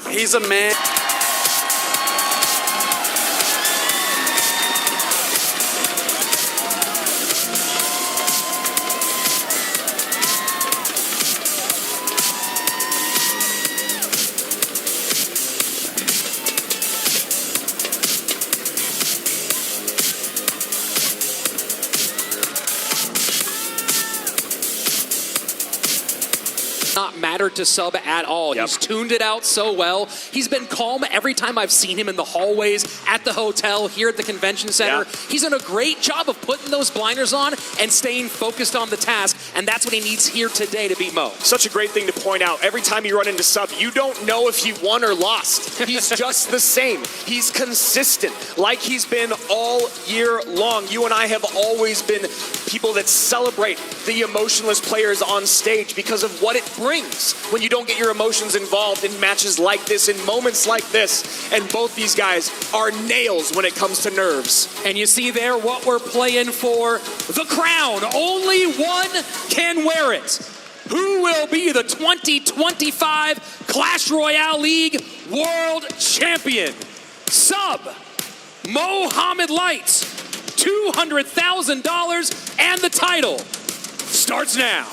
He's a man. Not mattered to Sub at all. Yep. He's tuned it out so well. He's been calm every time I've seen him in the hallways, at the hotel, here at the convention center. Yeah. He's done a great job of putting those blinders on and staying focused on the task, and that's what he needs here today to beat Mo. Such a great thing to point out. Every time you run into Sub, you don't know if he won or lost. He's just the same. He's consistent, like he's been all year long. You and I have always been people that celebrate the emotionless players on stage because of what it brings when you don't get your emotions involved in matches like this, in moments like this. And both these guys are nails when it comes to nerves. And you see there what we're playing for, the crown. Only one can wear it. Who will be the 2025 Clash Royale League World Champion? Sub, Mohamed Light, $200,000, and the title starts now.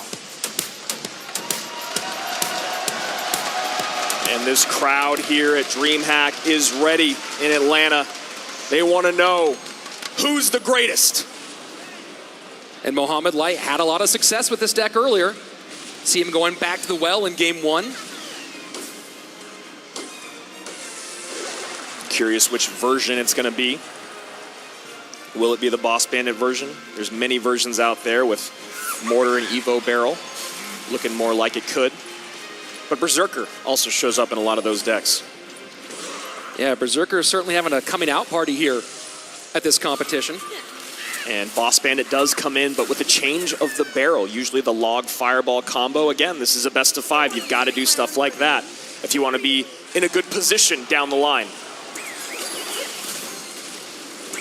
And this crowd here at DreamHack is ready in Atlanta. They want to know who's the greatest. And Mohamed Light had a lot of success with this deck earlier. See him going back to the well in game one. Curious which version it's going to be. Will it be the Boss Bandit version? There's many versions out there with Mortar and Evo Barrel. Looking more like it could. But Berserker also shows up in a lot of those decks. Yeah, Berserker is certainly having a coming out party here at this competition. And Boss Bandit does come in, but with a change of the barrel. Usually the log fireball combo. Again, this is a best of 5. You've got to do stuff like that if you want to be in a good position down the line.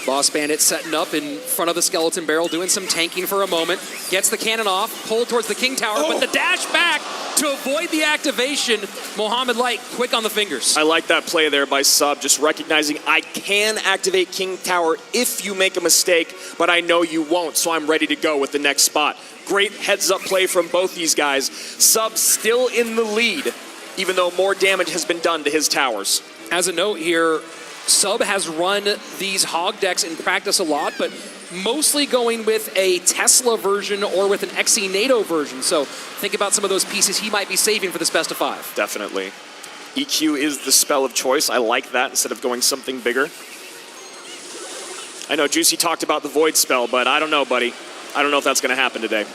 Boss Bandit setting up in front of the skeleton barrel, doing some tanking for a moment. Gets the cannon off, pulled towards the King Tower, but the dash back to avoid the activation. Mohamed Light quick on the fingers. I like that play there by Sub, just recognizing I can activate King Tower if you make a mistake, but I know you won't, so I'm ready to go with the next spot. Great heads-up play from both these guys. Sub still in the lead, even though more damage has been done to his towers. As a note here, Sub has run these hog decks in practice a lot, but mostly going with a Tesla version or with an XE NATO version. So think about some of those pieces he might be saving for this best of 5. Definitely. EQ is the spell of choice. I like that instead of going something bigger. I know Juicy talked about the Void spell, but I don't know, buddy. I don't know if that's going to happen today.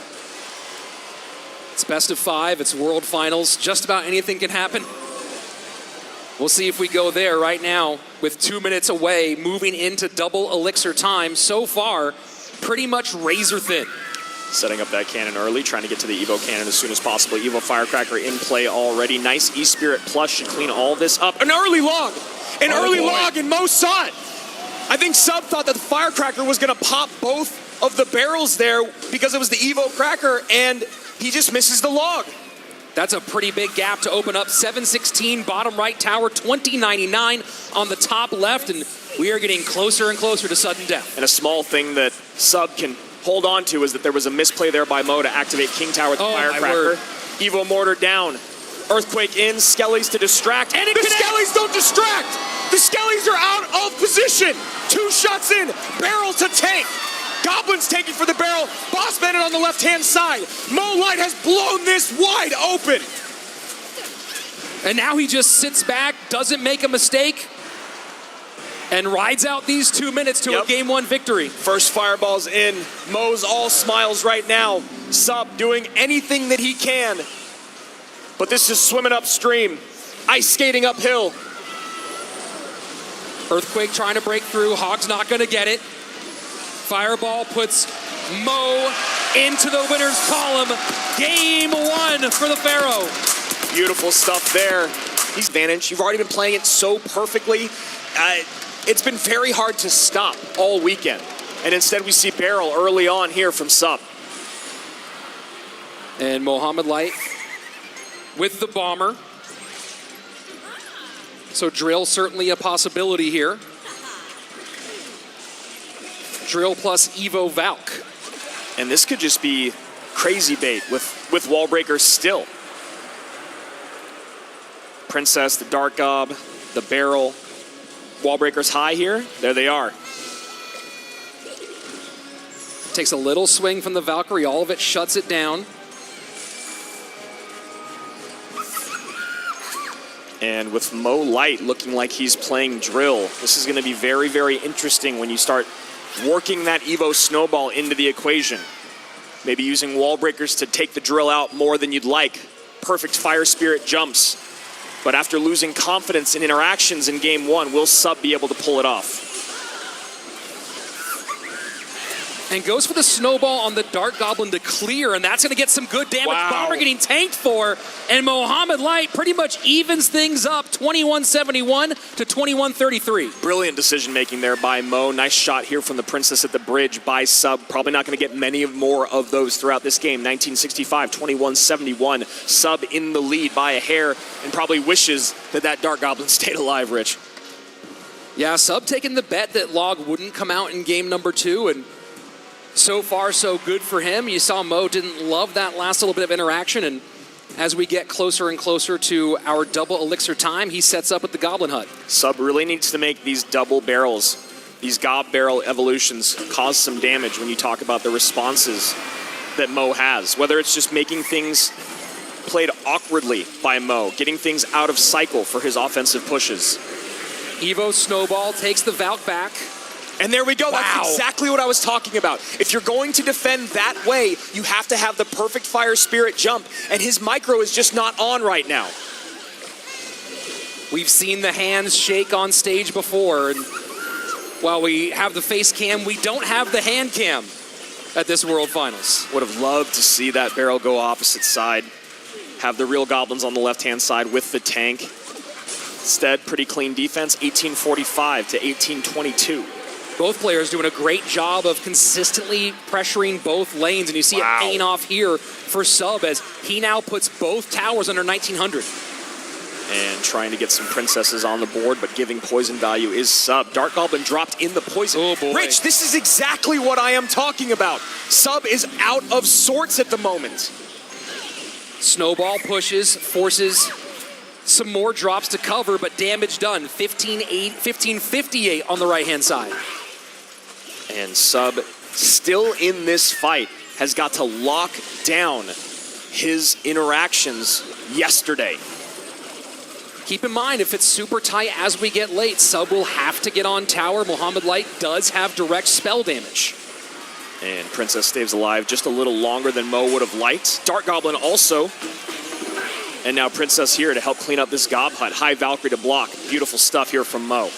It's best of 5. It's World Finals. Just about anything can happen. We'll see if we go there right now with 2 minutes away, moving into double elixir time. So far, pretty much razor thin. Setting up that cannon early, trying to get to the Evo cannon as soon as possible. Evo Firecracker in play already. Nice E-Spirit Plus should clean all this up. An early log! An early log, and Mo saw it! I think Sub thought that the Firecracker was going to pop both of the barrels there because it was the Evo Cracker, and he just misses the log. That's a pretty big gap to open up. 716 bottom right tower, 2099 on the top left, and we are getting closer and closer to sudden death. And a small thing that Sub can hold on to is that there was a misplay there by Mo to activate King Tower with the Firecracker. Evo Mortar down. Earthquake in, Skellies to distract. And the Skellies don't distract! The Skellies are out of position! 2 shots in, barrel to tank. Goblin's taking for the barrel. Boss Bandit on the left-hand side. Mo Light has blown this wide open. And now he just sits back, doesn't make a mistake, and rides out these 2 minutes to a game 1 victory. First fireball's in. Mo's all smiles right now. Sub doing anything that he can. But this is swimming upstream. Ice skating uphill. Earthquake trying to break through. Hog's not going to get it. Fireball puts Mo into the winner's column. Game 1 for the Pharaoh. Beautiful stuff there. He's advantage. You've already been playing it so perfectly. It's been very hard to stop all weekend. And instead we see barrel early on here from Sub. And Mohamed Light with the bomber. So drill certainly a possibility here. Drill plus Evo Valk. And this could just be crazy bait with wall breakers still. Princess, the Dark Gob, the barrel. Wall breakers high here. There they are. Takes a little swing from the Valkyrie. All of it shuts it down. And with Mo Light looking like he's playing drill, this is going to be very, very interesting when you start working that Evo snowball into the equation. Maybe using wall breakers to take the drill out more than you'd like. Perfect Fire Spirit jumps. But after losing confidence in interactions in game one, will Sub be able to pull it off? And goes for the snowball on the Dark Goblin to clear, and that's going to get some good damage. Wow. Bomber getting tanked for, and Mohamed Light pretty much evens things up, 21-71 to 21-33. Brilliant decision making there by Mo. Nice shot here from the Princess at the bridge by Sub. Probably not going to get many more of those throughout this game. 1965, 21-71. Sub in the lead by a hair, and probably wishes that Dark Goblin stayed alive, Rich. Yeah, Sub taking the bet that Log wouldn't come out in game number 2, and so far, so good for him. You saw Mo didn't love that last little bit of interaction, and as we get closer and closer to our double elixir time, he sets up with the Goblin Hut. Sub really needs to make these double barrels, these Gob barrel evolutions, cause some damage when you talk about the responses that Mo has. Whether it's just making things played awkwardly by Mo, getting things out of cycle for his offensive pushes. Evo Snowball takes the Valk back. And there we go. Wow. That's exactly what I was talking about. If you're going to defend that way, you have to have the perfect Fire Spirit jump, and his micro is just not on right now. We've seen the hands shake on stage before, and while we have the face cam, we don't have the hand cam at this World Finals. Would have loved to see that barrel go opposite side. Have the real goblins on the left-hand side with the tank. Instead, pretty clean defense, 1845 to 1822. Both players doing a great job of consistently pressuring both lanes, and you see it paying off here for Sub as he now puts both towers under 1900. And trying to get some princesses on the board, but giving poison value is Sub. Dark Goblin dropped in the poison. Oh boy. Rich, this is exactly what I am talking about. Sub is out of sorts at the moment. Snowball pushes, forces some more drops to cover, but damage done. 1558 on the right-hand side. And Sub, still in this fight, has got to lock down his interactions yesterday. Keep in mind, if it's super tight as we get late, Sub will have to get on tower. Mohamed Light does have direct spell damage. And Princess stays alive just a little longer than Mo would have liked. Dark Goblin also. And now Princess here to help clean up this Gob Hut. High Valkyrie to block. Beautiful stuff here from Mo.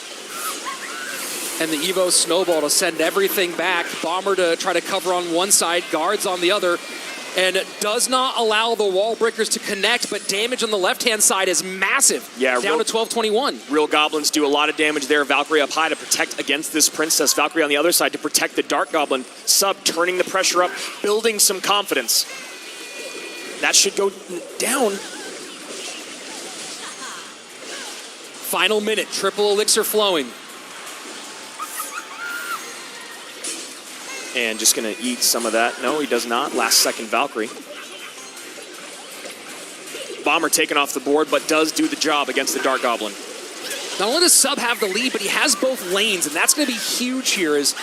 And the Evo Snowball to send everything back. Bomber to try to cover on one side, guards on the other. And does not allow the wall breakers to connect, but damage on the left-hand side is massive. Yeah, down to 1221. Real Goblins do a lot of damage there. Valkyrie up high to protect against this Princess. Valkyrie on the other side to protect the Dark Goblin. Sub turning the pressure up, building some confidence. That should go down. Final minute, triple elixir flowing. And just going to eat some of that. No, he does not. Last second Valkyrie. Bomber taken off the board, but does do the job against the Dark Goblin. Not only does Sub have the lead, but he has both lanes, and that's going to be huge here. As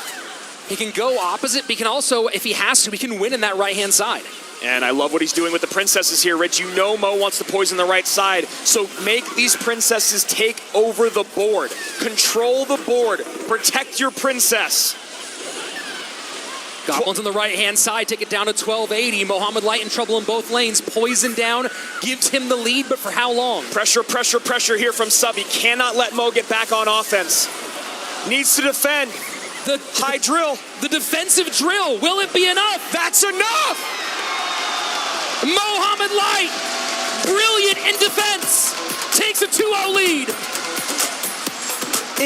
he can go opposite, but he can also, if he has to, he can win in that right-hand side. And I love what he's doing with the princesses here, Rich. You know Mo wants to poison the right side, so make these princesses take over the board. Control the board. Protect your princess. Goblins on the right-hand side take it down to 1280. Mohamed Light in trouble in both lanes. Poison down, gives him the lead, but for how long? Pressure, pressure, pressure here from Sub. He cannot let Mo get back on offense. Needs to defend. The high drill. The defensive drill. Will it be enough? That's enough! Mohamed Light, brilliant in defense, takes a 2-0 lead.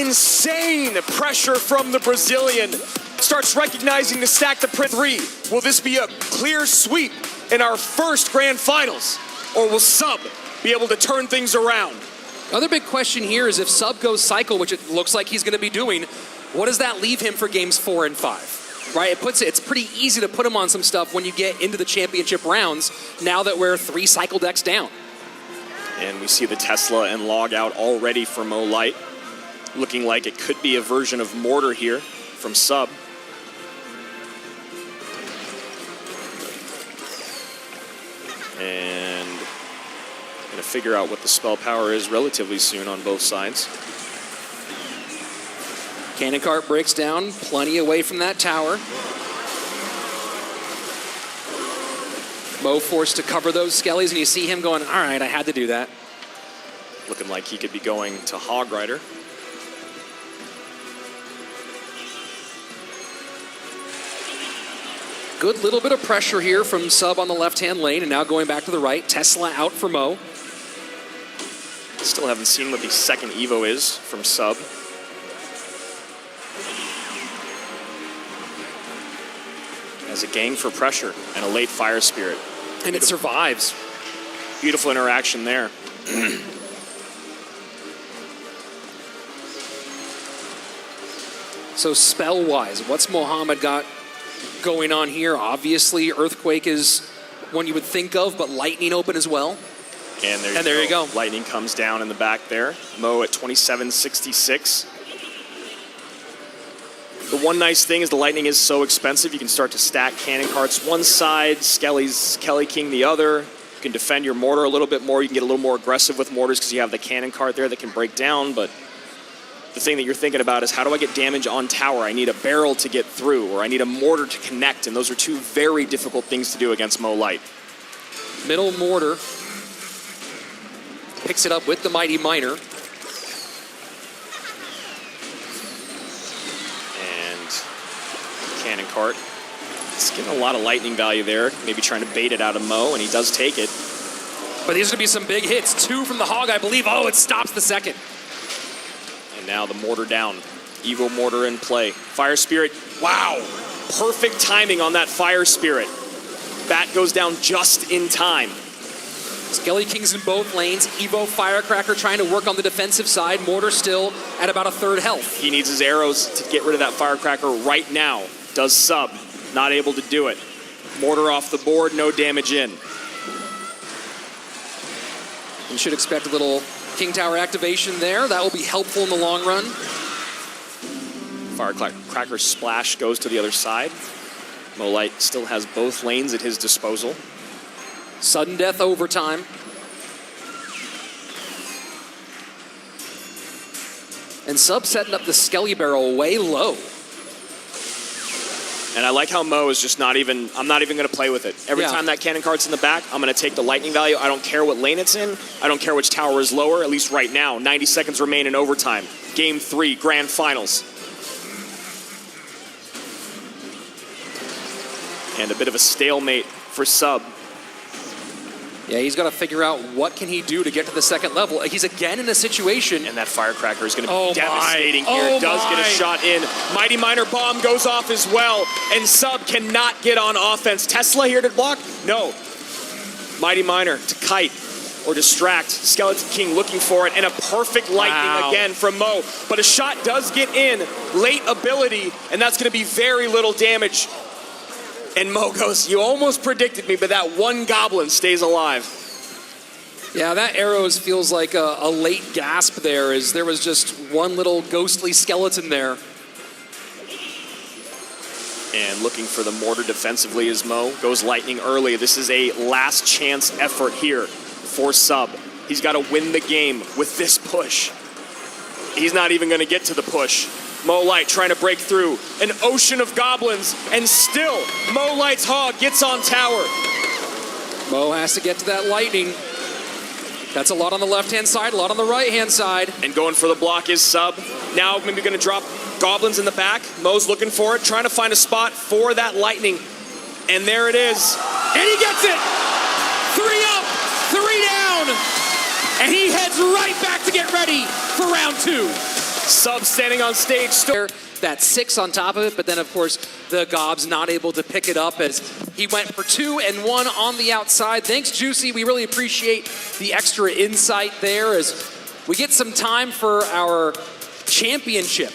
Insane pressure from the Brazilian. Starts recognizing to stack the print 3. Will this be a clear sweep in our first grand finals? Or will Sub be able to turn things around? Other big question here is if Sub goes cycle, which it looks like he's going to be doing, what does that leave him for games 4 and 5? Right? It's pretty easy to put him on some stuff when you get into the championship rounds now that we're 3 cycle decks down. And we see the Tesla and log out already for Mo Light. Looking like it could be a version of Mortar here from Sub. And going to figure out what the spell power is relatively soon on both sides. Cannon cart breaks down, plenty away from that tower. Mo forced to cover those skellies, and you see him going, all right, I had to do that. Looking like he could be going to Hog Rider. Good little bit of pressure here from Sub on the left-hand lane, and now going back to the right. Tesla out for Mo. Still haven't seen what the second Evo is from Sub. As a gang for pressure and a late Fire Spirit. And it survives. Beautiful interaction there. So spell-wise, what's Mohamed got going on here? Obviously, Earthquake is one you would think of, but Lightning open as well. And there you go. Lightning comes down in the back there. Mo at 2766. The one nice thing is the Lightning is so expensive, you can start to stack cannon carts one side, Skelly's Kelly King the other. You can defend your mortar a little bit more. You can get a little more aggressive with mortars because you have the cannon cart there that can break down. But the thing that you're thinking about is how do I get damage on tower? I need a barrel to get through, or I need a mortar to connect. And those are two very difficult things to do against Mo Light. Middle mortar. Picks it up with the Mighty Miner. Cannon cart. It's getting a lot of lightning value there. Maybe trying to bait it out of Mo, and he does take it. But these are going to be some big hits. 2 from the Hog, I believe. Oh, it stops the second. And now the mortar down. Evo mortar in play. Fire Spirit. Wow. Perfect timing on that Fire Spirit. Bat goes down just in time. Skelly Kings in both lanes. Evo Firecracker trying to work on the defensive side. Mortar still at about a 1/3 health. He needs his arrows to get rid of that Firecracker right now. Does Sub. Not able to do it. Mortar off the board, no damage in. You should expect a little King Tower activation there. That will be helpful in the long run. Firecracker splash goes to the other side. Mo Light still has both lanes at his disposal. Sudden death overtime. And Sub setting up the Skelly barrel way low. And I like how Mo is just not even, I'm not even going to play with it. Every time that cannon cart's in the back, I'm going to take the lightning value. I don't care what lane it's in. I don't care which tower is lower, at least right now. 90 seconds remain in overtime. Game 3, grand finals. And a bit of a stalemate for Sub. Yeah, he's got to figure out what can he do to get to the second level. He's again in a situation. And that Firecracker is going to be devastating here. Does get a shot in. Mighty Miner bomb goes off as well. And Sub cannot get on offense. Tesla here to block? No. Mighty Miner to kite or distract. Skeleton King looking for it. And a perfect lightning again from Mo. But a shot does get in. Late ability. And that's going to be very little damage. And Mo goes, you almost predicted me, but that one goblin stays alive. Yeah, that arrows feels like a late gasp there, as there was just one little ghostly skeleton there. And looking for the mortar defensively as Mo goes lightning early. This is a last chance effort here for Sub. He's got to win the game with this push. He's not even going to get to the push. Mo Light trying to break through an ocean of goblins, and still Mo Light's Hog gets on tower. Mo has to get to that lightning. That's a lot on the left-hand side, a lot on the right-hand side. And going for the block is Sub. Now maybe going to drop goblins in the back. Mo's looking for it, trying to find a spot for that lightning. And there it is. And he gets it! 3 up, 3 down. And he heads right back to get ready for round 2. Sub standing on stage. That 6 on top of it, but then of course the Gob's not able to pick it up as he went for 2 and 1 on the outside. Thanks, Juicy. We really appreciate the extra insight there as we get some time for our championship,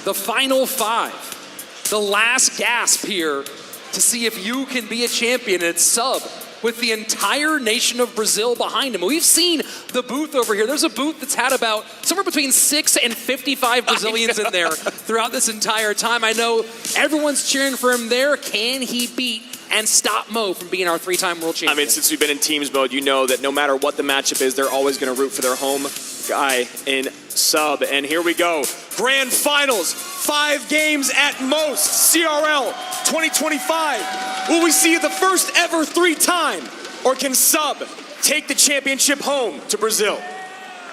the final 5, the last gasp here to see if you can be a champion. It's Sub with the entire nation of Brazil behind him. We've seen the booth over here. There's a booth that's had about somewhere between 6 and 55 Brazilians in there throughout this entire time. I know everyone's cheering for him there. Can he beat and stop Mo from being our 3-time world champion? I mean, since we've been in teams mode, you know that no matter what the matchup is, they're always going to root for their home guy in Sub. And here we go. Grand Finals, 5 games at most. CRL 2025. Will we see the first ever 3-time? Or can Sub take the championship home to Brazil?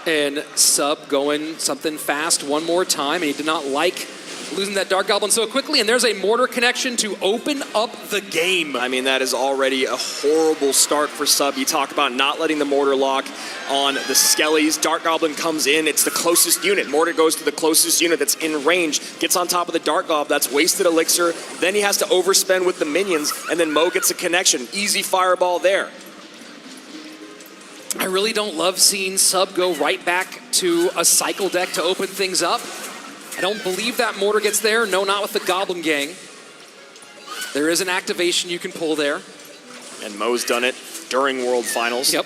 And Sub going something fast one more time. And he did not like losing that Dark Goblin so quickly, and there's a mortar connection to open up the game. I mean, that is already a horrible start for Sub. You talk about not letting the mortar lock on the Skellies. Dark Goblin comes in, it's the closest unit. Mortar goes to the closest unit that's in range, gets on top of the Dark Goblin, that's wasted elixir. Then he has to overspend with the minions, and then Mo gets a connection. Easy fireball there. I really don't love seeing Sub go right back to a cycle deck to open things up. I don't believe that mortar gets there. No, not with the Goblin Gang. There is an activation you can pull there. And Mo's done it during World Finals. Yep.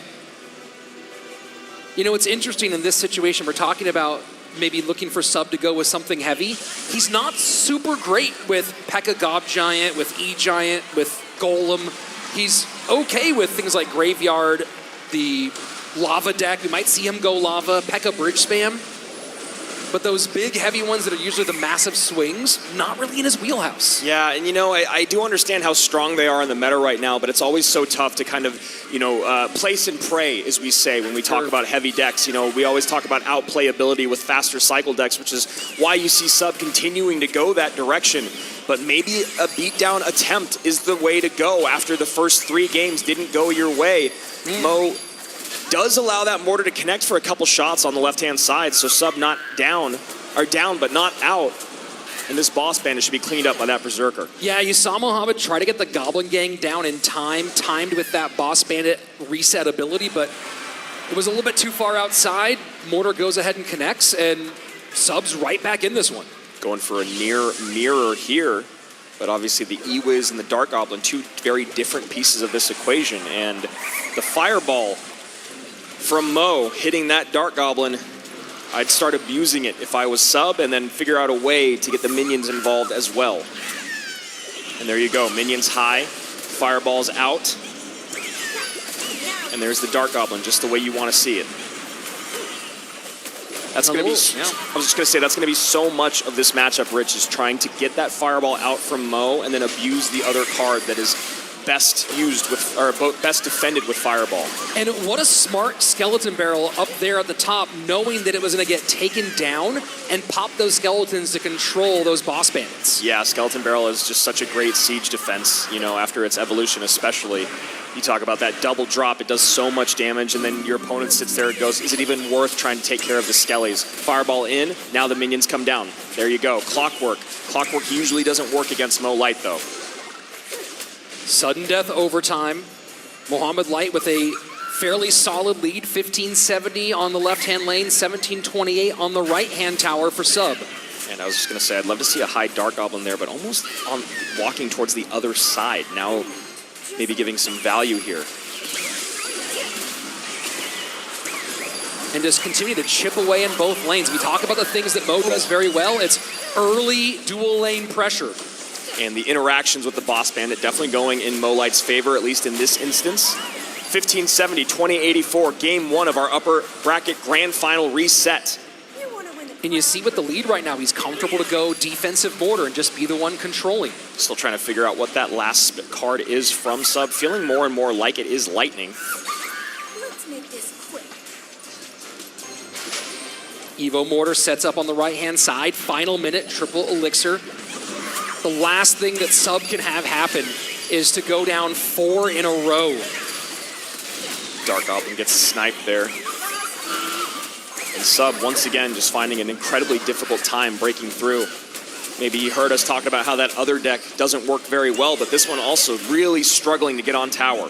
You know, it's interesting in this situation. We're talking about maybe looking for Sub to go with something heavy. He's not super great with P.E.K.K.A. Gob Giant, with E-Giant, with Golem. He's okay with things like Graveyard, the Lava deck. We might see him go Lava, P.E.K.K.A. Bridge Spam. But those big, heavy ones that are usually the massive swings, not really in his wheelhouse. Yeah, and you know, I do understand how strong they are in the meta right now, but it's always so tough to kind of, you know, place and pray, as we say when we talk about heavy decks. You know, we always talk about outplayability with faster cycle decks, which is why you see Sub continuing to go that direction. But maybe a beatdown attempt is the way to go after the first 3 games didn't go your way. Mo does allow that mortar to connect for a couple shots on the left-hand side, so Sub not down, or down but not out. And this boss bandit should be cleaned up by that Berserker. Yeah, you saw Mohamed try to get the Goblin Gang down in time, timed with that boss bandit reset ability, but it was a little bit too far outside. Mortar goes ahead and connects, and Sub's right back in this one. Going for a near mirror here, but obviously the E-Wiz and the Dark Goblin, 2 very different pieces of this equation, and the Fireball from Mo hitting that Dark Goblin, I'd start abusing it if I was Sub and then figure out a way to get the minions involved as well. And there you go, minions high, fireballs out, and there's the Dark Goblin, just the way you want to see it. That's going to be, I was just going to say, that's going to be so much of this matchup, Rich, is trying to get that fireball out from Mo and then abuse the other card that is best used with, or best defended with Fireball. And what a smart skeleton barrel up there at the top, knowing that it was going to get taken down and pop those skeletons to control those boss bandits. Yeah, skeleton barrel is just such a great siege defense, you know, after its evolution especially. You talk about that double drop, it does so much damage, and then your opponent sits there and goes, is it even worth trying to take care of the skellies? Fireball in, now the minions come down. There you go, Clockwork. Clockwork usually doesn't work against Mo Light though. Sudden death overtime. Mohamed Light with a fairly solid lead, 1570 on the left-hand lane, 1728 on the right-hand tower for Sub. And I was just going to say, I'd love to see a high Dark Goblin there, but almost on walking towards the other side. Now maybe giving some value here. And just continue to chip away in both lanes. We talk about the things that Mo does very well. It's early dual lane pressure. And the interactions with the boss bandit definitely going in Mo Light's favor, at least in this instance. 1570, 2084, game 1 of our upper bracket grand final reset. And you see with the lead right now, he's comfortable to go defensive mortar and just be the one controlling. Still trying to figure out what that last card is from Sub. Feeling more and more like it is Lightning. Let's make this quick. Evo Mortar sets up on the right-hand side. Final minute, triple elixir. The last thing that Sub can have happen is to go down 4 in a row. Dark Goblin gets sniped there. And Sub, once again, just finding an incredibly difficult time breaking through. Maybe he heard us talking about how that other deck doesn't work very well, but this one also really struggling to get on tower.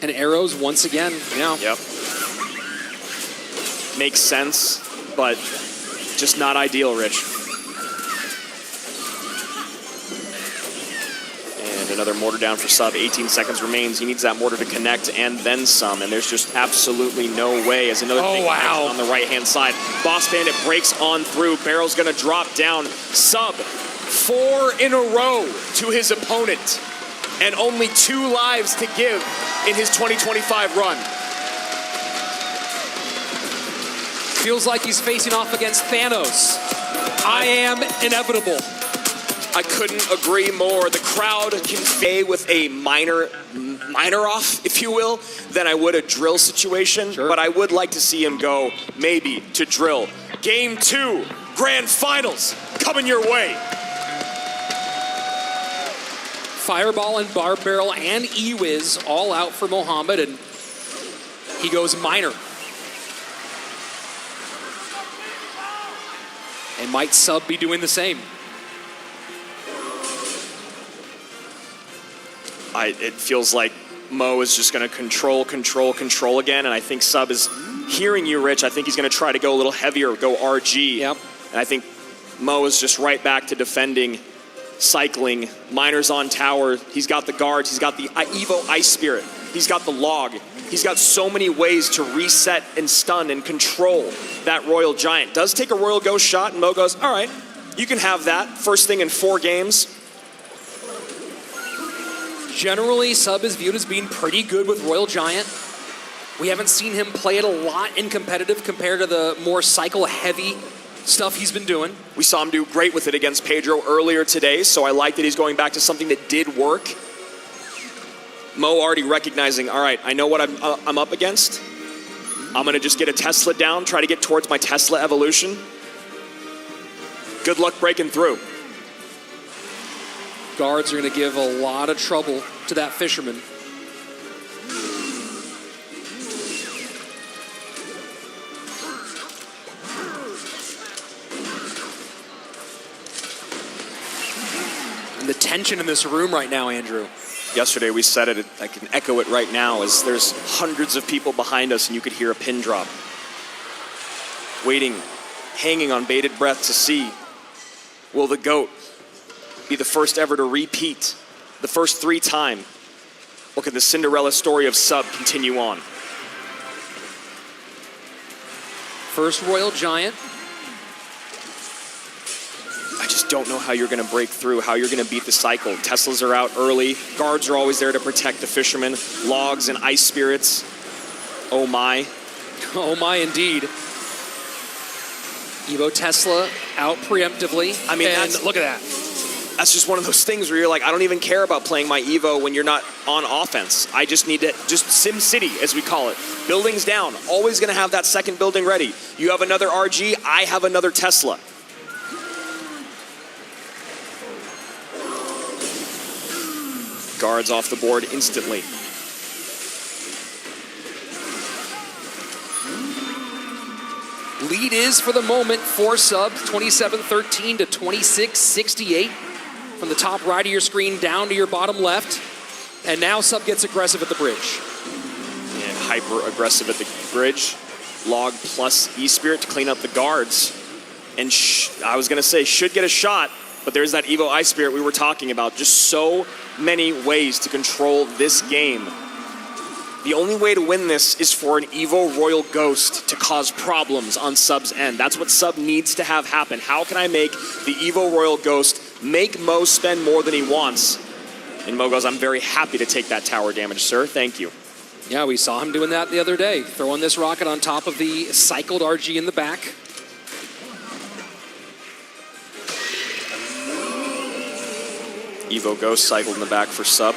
And arrows once again, yeah. Yep. makes sense, but just not ideal, Rich. And another mortar down for Sub. 18 seconds remains. He needs that mortar to connect and then some. And there's just absolutely no way as another big connection on the right-hand side. Boss Bandit breaks on through. Barrel's going to drop down. Sub 4 in a row to his opponent. And only 2 lives to give in his 2025 run. Feels like he's facing off against Thanos. I am inevitable. I couldn't agree more. The crowd can stay with a minor off, if you will, than I would a drill situation. Sure. But I would like to see him go maybe to drill. Game 2, grand finals coming your way. Fireball and Barb Barrel and E-Wiz all out for Mohamed, and he goes minor. And might Sub be doing the same? It feels like Mo is just going to control again, and I think Sub is hearing you, Rich. I think he's going to try to go a little heavier, go RG. Yep. And I think Mo is just right back to defending, cycling. Miner's on tower. He's got the guards. He's got the Evo Ice Spirit. He's got the log. He's got so many ways to reset and stun and control that Royal Giant. Does take a Royal Ghost shot, and Mo goes, all right, you can have that. First thing in 4 games. Generally, Sub is viewed as being pretty good with Royal Giant. We haven't seen him play it a lot in competitive compared to the more cycle-heavy stuff he's been doing. We saw him do great with it against Pedro earlier today, so I like that he's going back to something that did work. Mo already recognizing, all right, I know what I'm up against. I'm going to just get a Tesla down, try to get towards my Tesla evolution. Good luck breaking through. Guards are going to give a lot of trouble to that Fisherman. And the tension in this room right now, Andrew. Yesterday we said it, I can echo it right now, as there's hundreds of people behind us and you could hear a pin drop. Waiting, hanging on bated breath to see, will the GOAT be the first ever to repeat the first 3 time? Or can the Cinderella story of Sub continue on? First Royal Giant. I just don't know how you're going to break through, how you're going to beat the cycle. Teslas are out early. Guards are always there to protect the Fishermen. Logs and Ice Spirits. Oh my. Oh my, indeed. Evo Tesla out preemptively. I mean, look at that. That's just one of those things where you're like, I don't even care about playing my Evo when you're not on offense. I just need to, just Sim City, as we call it. Buildings down. Always going to have that second building ready. You have another RG, I have another Tesla. Guards off the board instantly. Lead is, for the moment, for Sub, 27-13 to 26-68. From the top right of your screen down to your bottom left. And now Sub gets aggressive at the bridge. And hyper aggressive at the bridge. Log plus E-Spirit to clean up the guards. And I was going to say, should get a shot, but there's that Evo Ice Spirit we were talking about. Just so many ways to control this game. The only way to win this is for an Evo Royal Ghost to cause problems on Sub's end. That's what Sub needs to have happen. How can I make the Evo Royal Ghost make Mo spend more than he wants? And Mo goes, I'm very happy to take that tower damage, sir. Thank you. Yeah, we saw him doing that the other day. Throwing this rocket on top of the cycled RG in the back. Evo Ghost cycled in the back for Sub.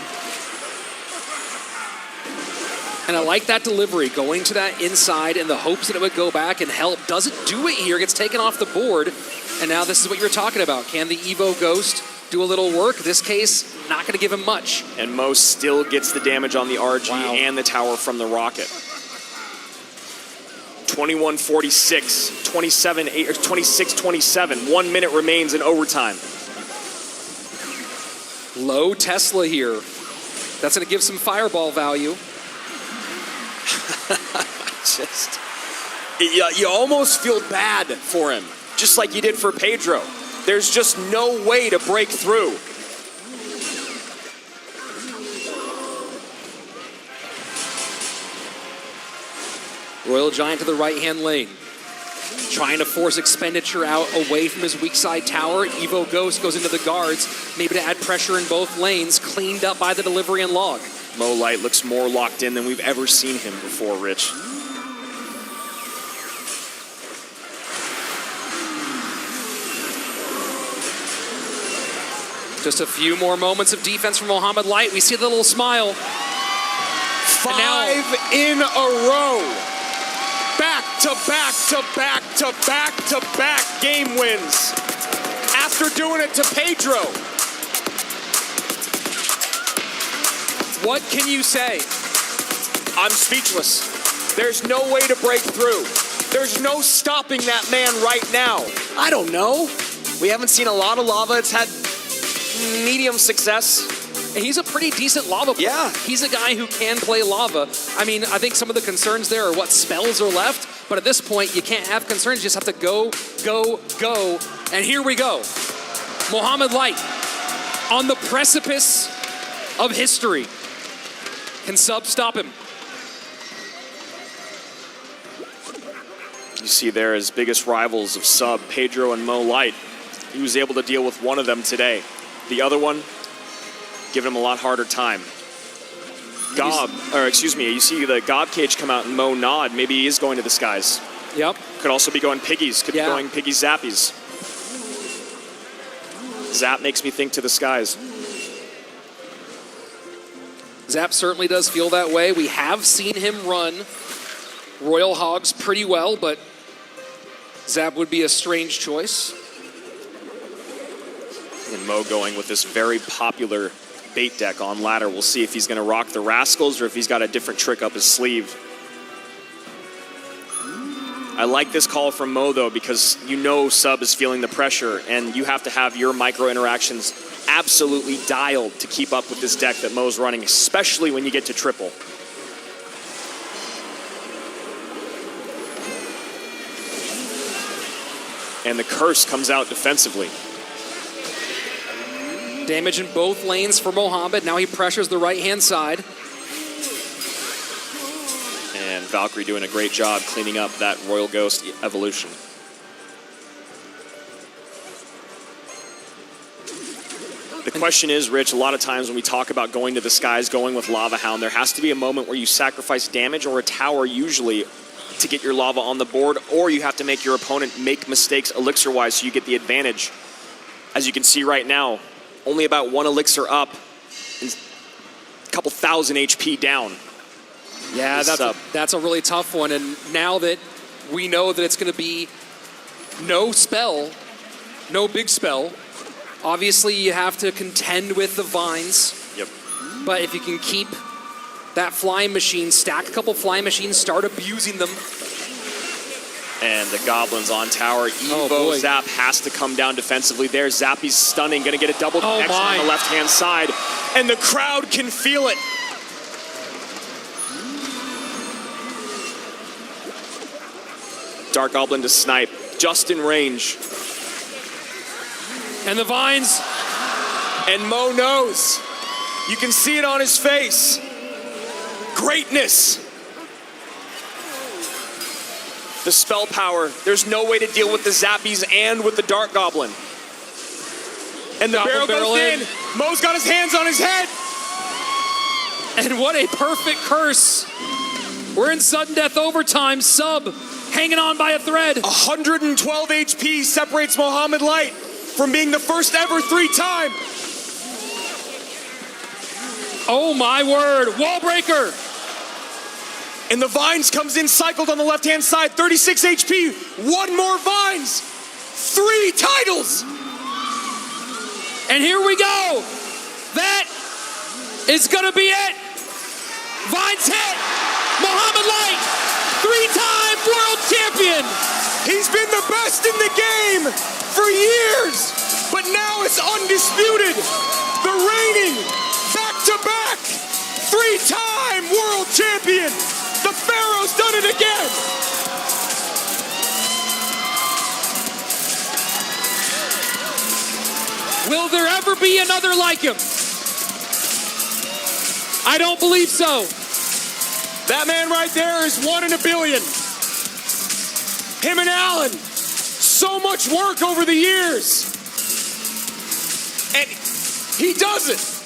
And I like that delivery, going to that inside in the hopes that it would go back and help. Doesn't do it here, gets taken off the board. And now this is what you're talking about. Can the Evo Ghost do a little work? This case, not going to give him much. And Mo still gets the damage on the RG and the tower from the rocket. 21-46, 26-27. 1 minute remains in overtime. Low Tesla here. That's going to give some fireball value. You almost feel bad for him, just like you did for Pedro. There's just no way to break through. Royal Giant to the right-hand lane. Trying to force expenditure out away from his weak side tower. Evo Ghost goes into the guards, maybe to add pressure in both lanes, cleaned up by the delivery and log. Mo Light looks more locked in than we've ever seen him before, Rich. Just a few more moments of defense from Mohamed Light. We see the little smile. 5 in a row. Back to back to back to back to back game wins. After doing it to Pedro. What can you say? I'm speechless. There's no way to break through. There's no stopping that man right now. I don't know. We haven't seen a lot of lava. It's had medium success. And he's a pretty decent lava player. Yeah. He's a guy who can play lava. I mean, I think some of the concerns there are what spells are left, but at this point, you can't have concerns. You just have to go, go, go. And here we go. Mohamed Light on the precipice of history. Can Sub stop him? You see there his biggest rivals of Sub, Pedro and Mo Light. He was able to deal with one of them today. The other one, giving him a lot harder time. You see the Gob Cage come out and Mo nod. Maybe he is going to the skies. Yep. Could also be going Piggies. Could be going Piggy Zappies. Zap makes me think to the skies. Zap certainly does feel that way. We have seen him run Royal Hogs pretty well, but Zap would be a strange choice. And Mo going with this very popular bait deck on ladder. We'll see if he's going to rock the Rascals or if he's got a different trick up his sleeve. I like this call from Mo, though, because you know Sub is feeling the pressure, and you have to have your micro interactions absolutely dialed to keep up with this deck that Mo's running, especially when you get to triple. And the curse comes out defensively. Damage in both lanes for Mohamed. Now he pressures the right-hand side. And Valkyrie doing a great job cleaning up that Royal Ghost evolution. The question is, Rich, a lot of times when we talk about going to the skies, going with Lava Hound, there has to be a moment where you sacrifice damage or a tower usually to get your lava on the board, or you have to make your opponent make mistakes elixir-wise so you get the advantage. As you can see right now, only about 1 elixir up and a couple thousand HP down. Yeah, that's a really tough one. And now that we know that it's going to be no spell, no big spell, obviously you have to contend with the vines. Yep. But if you can keep that flying machine, stack a couple flying machines, start abusing them. And the Goblins on tower. Evo Zap has to come down defensively there. Zappy's stunning, gonna get a double connection on the left-hand side. And the crowd can feel it. Dark Goblin to snipe, just in range. And the vines. And Mo knows. You can see it on his face. Greatness. The spell power. There's no way to deal with the Zappies and with the Dark Goblin. And the barrel goes in. Mo's got his hands on his head. And what a perfect curse. We're in sudden death overtime. Sub hanging on by a thread. 112 HP separates Mohamed Light from being the first ever 3-time. Oh my word, wall breaker. And the Vines comes in, cycled on the left-hand side, 36 HP, 1 more Vines, 3 titles. And here we go. That is gonna be it. Vines hit, Mohamed Light, 3-time world champion. He's been the best in the game for years, but now it's undisputed. The reigning, back-to-back, 3-time world champion. The Pharaoh's done it again. Will there ever be another like him? I don't believe so. That man right there is 1 in a billion. Him and Allen, so much work over the years. And he does it.